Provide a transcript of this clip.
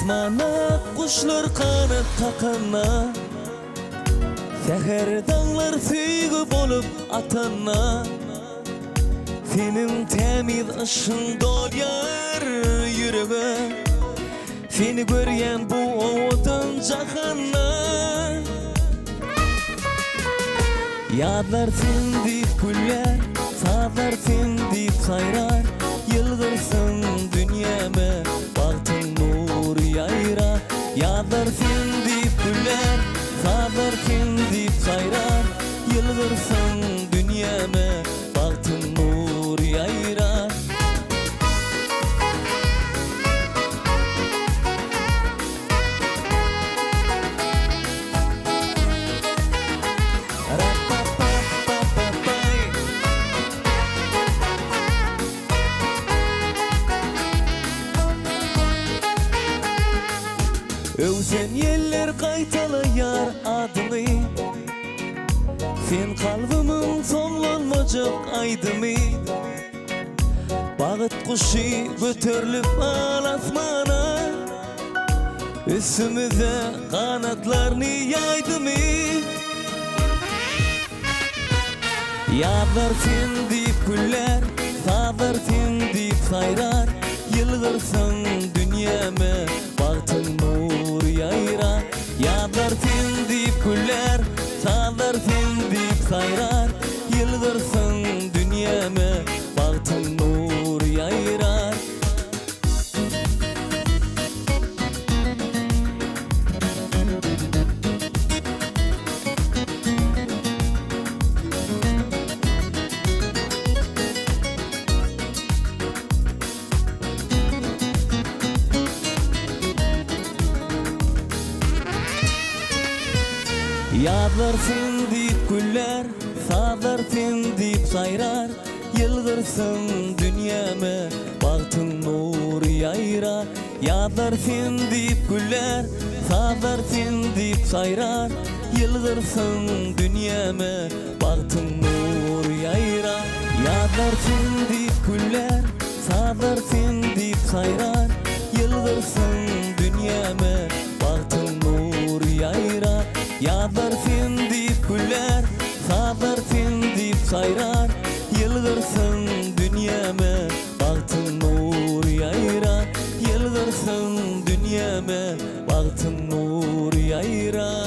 Asmana kuşlar kanat kakana, seher dağlar süygü bolup atana. Senin temiz ışın dolyar yüreğe, seni göryen bu oğudun cahana. Yadlar sen deyip güller, sağlar sen deyip sayrar. Yıldırsın dünyeme, baktın nur yayra. Yadlar sen deyip güller, sağlar sen deyip sayrar. Yıldırsın dünyeme, baktın nur yayra. Özsen yeller kaytalayar adını, sen kalbimin sonlanmacak aydımı. Bağıt kuşu götürülüp al asmana, üstümüze kanatlarını yaydı mı? Yadlar sen deyip güller, sağlar sen deyip sayrar. Yılgırsın dünyeme, baktın nur yayra. Yadlar sen deyip güller, sağlar sen deyip sayrar. Yılgırsın dünyeme, baktın nur yayra. Yadlar sen deyip güller, sağlar sen deyip sayrar. Yıldırsın dünyeme, baktın nur yayra. Yadlar sen deyip güller, sağlar sen deyip sayrar. Yıldırsın dünyeme, baktın nur yayra. Yadlar sen deyip güller, sağlar sen deyip sayrar. Yıldırsın dünyeme, baktın nur yayra. Yadlar sen deyip güller, sağlar sen deyip sayrar. Yıldırsın dünyeme, baktın nur yayra. Yıldırsın dünyeme, baktın nur yayra.